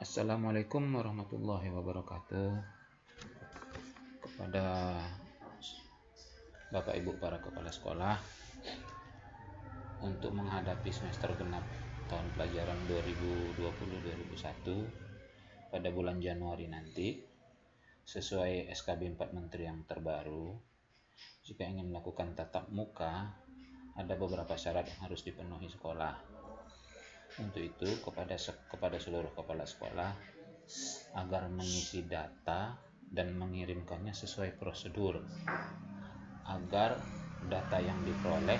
Assalamualaikum warahmatullahi wabarakatuh. Kepada Bapak Ibu para kepala sekolah, untuk menghadapi semester genap tahun pelajaran 2020-2021 pada bulan Januari nanti, sesuai SKB 4 Menteri yang terbaru, jika ingin melakukan tatap muka, ada beberapa syarat yang harus dipenuhi sekolah. Untuk itu, kepada seluruh kepala sekolah agar mengisi data dan mengirimkannya sesuai prosedur, agar data yang diperoleh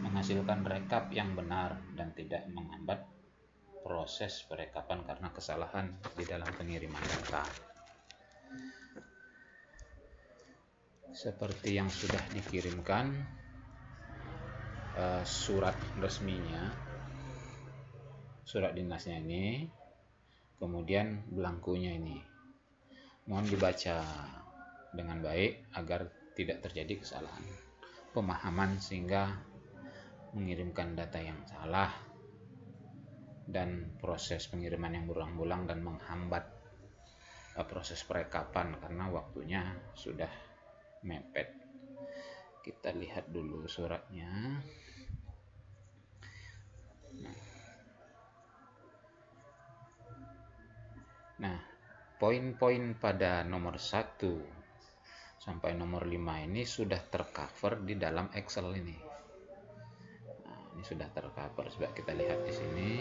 menghasilkan rekap yang benar dan tidak menghambat proses perekapan karena kesalahan di dalam pengiriman data. Seperti yang sudah dikirimkan surat resminya, surat dinasnya ini, kemudian belangkunya ini, mohon dibaca dengan baik agar tidak terjadi kesalahan pemahaman sehingga mengirimkan data yang salah dan proses pengiriman yang berulang-ulang dan menghambat proses perekapan karena waktunya sudah mepet. Kita lihat dulu suratnya. Nah, poin-poin pada nomor 1 sampai nomor 5 ini sudah tercover di dalam Excel ini. Nah, ini sudah tercover. Coba kita lihat di sini.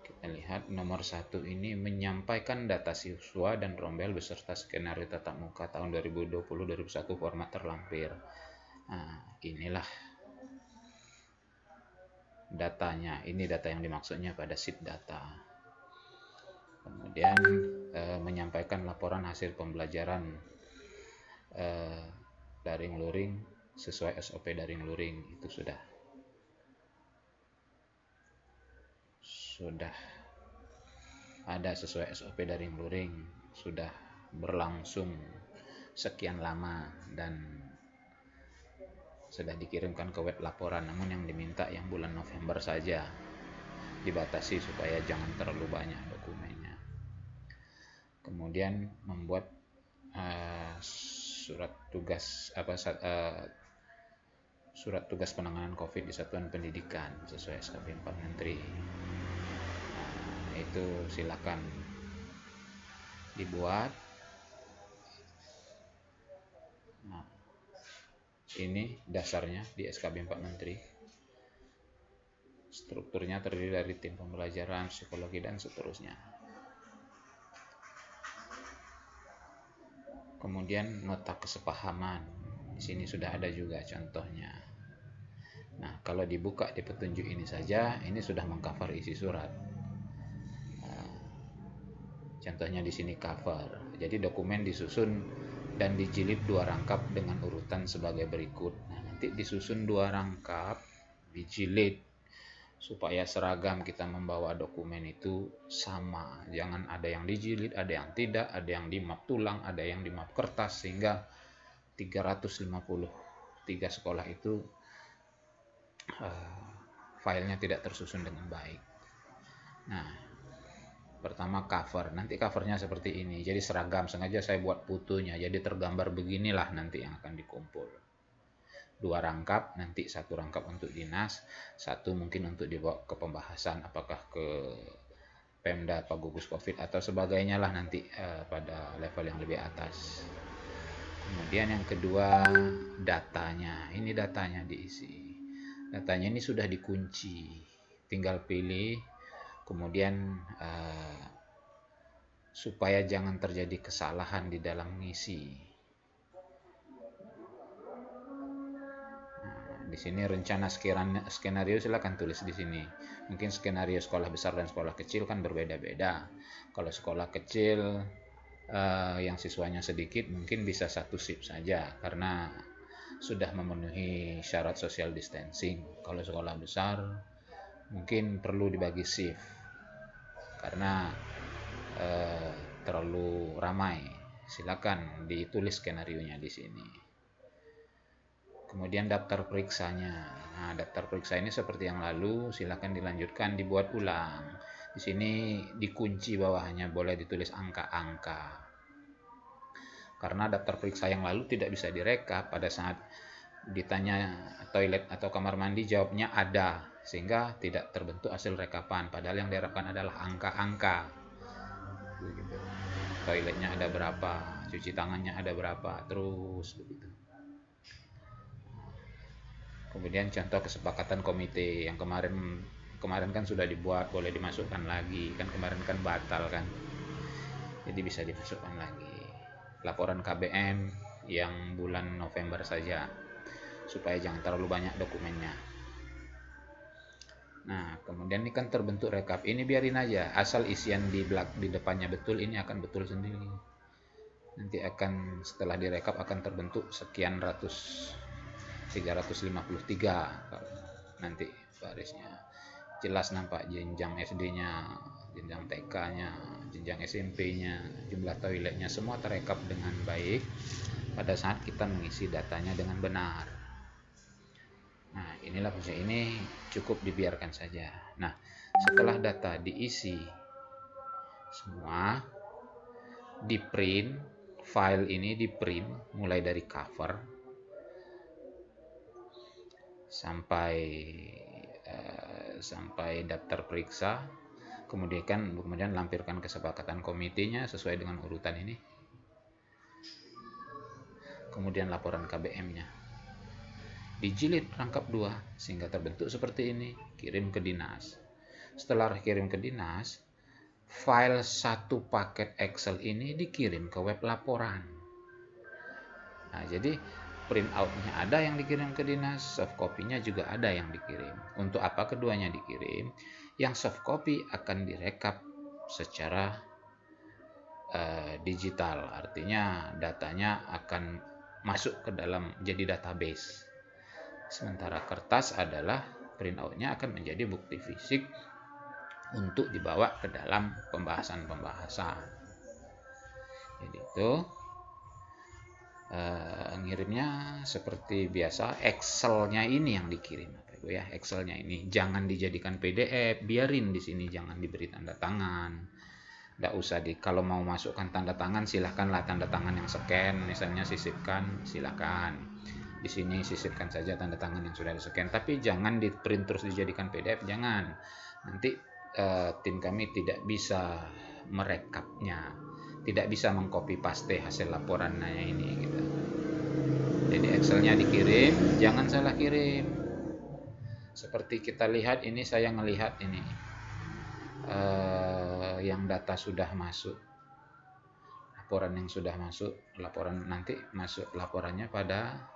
Kita lihat nomor 1 ini menyampaikan data siswa dan rombel beserta skenario tatap muka tahun 2020-2021 format terlampir. Nah, inilah datanya. Ini data yang dimaksudnya pada sheet data. Kemudian menyampaikan laporan hasil pembelajaran daring luring sesuai SOP daring luring, itu sudah ada sesuai SOP daring luring, sudah berlangsung sekian lama dan sudah dikirimkan ke web laporan. Namun yang diminta yang bulan November saja, dibatasi supaya jangan terlalu banyak dokumennya. Kemudian membuat surat tugas penanganan COVID di satuan pendidikan sesuai SKB 4 Menteri. Itu silakan dibuat. Nah, ini dasarnya di SKB 4 Menteri. Strukturnya terdiri dari tim pembelajaran, psikologi, dan seterusnya. Kemudian nota kesepahaman. Di sini sudah ada juga contohnya. Nah, kalau dibuka di petunjuk ini saja, ini sudah mengcover isi surat. Contohnya di sini cover. Jadi dokumen disusun dan dijilid 2 rangkap dengan urutan sebagai berikut. Nah, nanti disusun 2 rangkap, dijilid supaya seragam kita membawa dokumen itu sama. Jangan ada yang dijilid, ada yang tidak, ada yang di map tulang, ada yang di map kertas, sehingga 353 sekolah itu filenya tidak tersusun dengan baik. Nah, pertama cover. Nanti covernya seperti ini. Jadi seragam, sengaja saya buat fotonya. Jadi tergambar beginilah nanti yang akan dikumpul. 2 rangkap, nanti 1 rangkap untuk dinas, 1 mungkin untuk dibawa ke pembahasan apakah ke Pemda, Pak Gugus Covid atau sebagainya lah nanti pada level yang lebih atas. Kemudian yang kedua, datanya. Ini datanya diisi. Datanya ini sudah dikunci. Tinggal pilih. Kemudian supaya jangan terjadi kesalahan di dalam mengisi. Di sini rencana skenario silakan tulis di sini. Mungkin skenario sekolah besar dan sekolah kecil kan berbeda-beda. Kalau sekolah kecil yang siswanya sedikit mungkin bisa 1 shift saja karena sudah memenuhi syarat social distancing. Kalau sekolah besar mungkin perlu dibagi shift karena terlalu ramai. Silakan ditulis skenarionya di sini. Kemudian daftar periksanya. Nah, daftar periksa ini seperti yang lalu, silakan dilanjutkan dibuat ulang. Di sini dikunci bawahnya, boleh ditulis angka-angka. Karena daftar periksa yang lalu tidak bisa direkap, pada saat ditanya toilet atau kamar mandi jawabnya ada, sehingga tidak terbentuk hasil rekapan, padahal yang diharapkan adalah angka-angka. Begitu. Toiletnya ada berapa, cuci tangannya ada berapa, terus begitu. Kemudian contoh kesepakatan komite yang kemarin kan sudah dibuat, boleh dimasukkan lagi, kan kemarin kan batal kan, jadi bisa dimasukkan lagi. Laporan KBM yang bulan November saja, supaya jangan terlalu banyak dokumennya. Nah, kemudian ini kan terbentuk rekap, ini biarin aja, asal isian di depannya betul, ini akan betul sendiri. Nanti akan setelah direkap akan terbentuk sekian ratus, 353 nanti barisnya. Jelas nampak jenjang SD-nya, jenjang TK-nya, jenjang SMP-nya, jumlah toiletnya, semua terekap dengan baik pada saat kita mengisi datanya dengan benar. Nah, inilah fungsi ini, cukup dibiarkan saja. Nah, setelah data diisi semua, di print, file ini di print mulai dari cover sampai daftar periksa, kemudian lampirkan kesepakatan komitenya sesuai dengan urutan ini, kemudian laporan KBM-nya dijilid rangkap 2 sehingga terbentuk seperti ini, kirim ke dinas. Setelah kirim ke dinas, file 1 paket Excel ini dikirim ke web laporan. Nah, jadi print out-nya ada yang dikirim ke dinas, soft copy-nya juga ada yang dikirim. Untuk apa keduanya dikirim? Yang soft copy akan direkap secara digital, artinya datanya akan masuk ke dalam jadi database. Sementara kertas adalah print out-nya akan menjadi bukti fisik untuk dibawa ke dalam pembahasan-pembahasan. Jadi itu ngirimnya seperti biasa, Excel-nya ini yang dikirim, ya, Excel-nya ini jangan dijadikan PDF, biarin di sini, jangan diberi tanda tangan. Nggak usah kalau mau masukkan tanda tangan silahkanlah, tanda tangan yang scan misalnya sisipkan, silakan. Di sini sisipkan saja tanda tangan yang sudah di-scan, tapi jangan di print terus dijadikan PDF, jangan. Nanti tim kami tidak bisa merekapnya, tidak bisa mengcopy paste hasil laporannya ini gitu. Jadi Excel-nya dikirim, jangan salah kirim. Seperti kita lihat ini, saya ngelihat ini yang data sudah masuk, laporan yang sudah masuk, laporan nanti masuk laporannya pada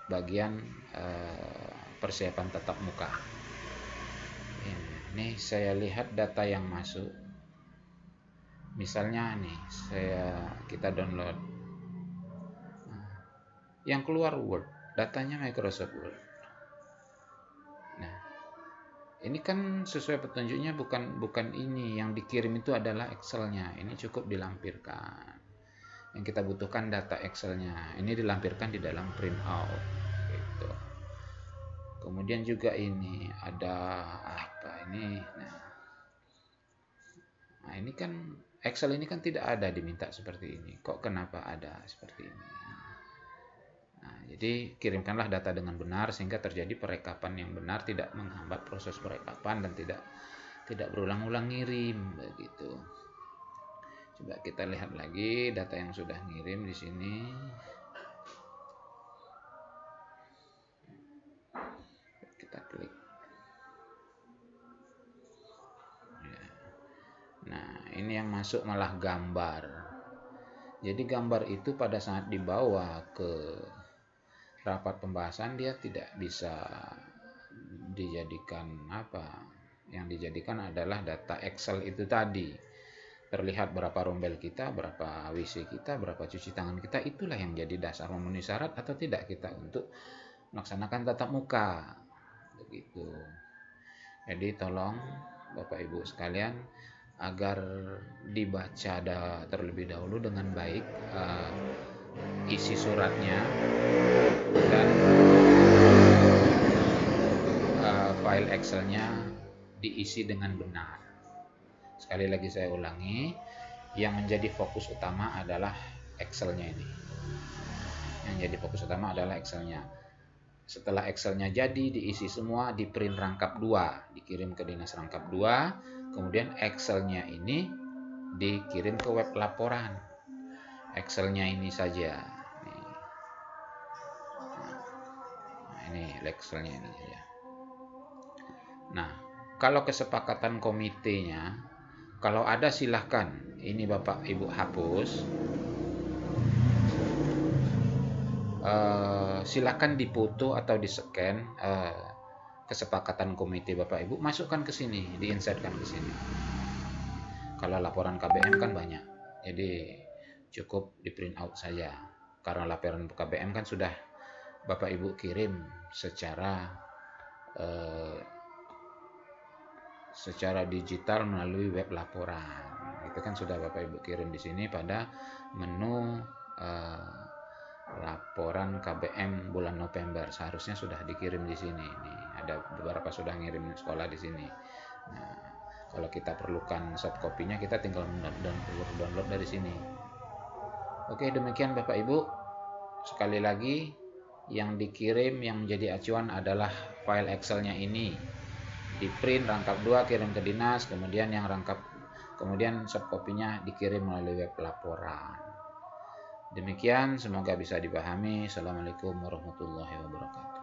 bagian persiapan tatap muka. Ini saya lihat data yang masuk, misalnya nih kita download, yang keluar Word, datanya Microsoft Word. Nah, ini kan sesuai petunjuknya, bukan ini yang dikirim itu adalah Excel-nya, ini cukup dilampirkan. Yang kita butuhkan data Excel-nya, ini dilampirkan di dalam printout gitu. Kemudian juga ini ada apa ini, nah ini kan Excel ini kan tidak ada diminta seperti ini, kok kenapa ada seperti ini. Nah, jadi kirimkanlah data dengan benar sehingga terjadi perekapan yang benar, tidak menghambat proses perekapan dan tidak berulang-ulang ngirim begitu. Coba kita lihat lagi data yang sudah ngirim di sini. Kita klik. Nah, ini yang masuk malah gambar. Jadi gambar itu pada saat dibawa ke rapat pembahasan dia tidak bisa dijadikan apa. Yang dijadikan adalah data Excel itu tadi. Terlihat berapa rombel kita, berapa WC kita, berapa cuci tangan kita, itulah yang jadi dasar memenuhi syarat atau tidak kita untuk melaksanakan tatap muka. Begitu. Jadi tolong Bapak Ibu sekalian, agar dibaca terlebih dahulu dengan baik isi suratnya dan file Excelnya diisi dengan benar. Sekali lagi saya ulangi, yang menjadi fokus utama adalah Excelnya ini. Yang jadi fokus utama adalah Excelnya. Setelah Excelnya jadi, diisi semua, di print rangkap 2, dikirim ke dinas rangkap 2, kemudian Excelnya ini dikirim ke web laporan. Excelnya ini saja. Nah, ini Excelnya ini saja. Nah, kalau kesepakatan komitenya, kalau ada silahkan, ini Bapak Ibu hapus. Silakan dipoto atau di-scan kesepakatan komite Bapak Ibu, masukkan ke sini, di-insertkan ke sini. Kalau laporan KBM kan banyak, jadi cukup di print out saja. Karena laporan KBM kan sudah Bapak Ibu kirim secara digital melalui web laporan. Itu kan sudah Bapak Ibu kirim di sini pada menu laporan KBM bulan November, seharusnya sudah dikirim di sini. Nih, ada beberapa sudah ngirim sekolah di sini. Nah, kalau kita perlukan soft copy-nya, kita tinggal download dari sini. Oke, demikian Bapak Ibu. Sekali lagi, yang dikirim yang menjadi acuan adalah file Excel-nya ini. Di print rangkap 2 kirim ke dinas, kemudian soft copy-nya dikirim melalui web laporan. Demikian, semoga bisa dipahami. Assalamualaikum warahmatullahi wabarakatuh.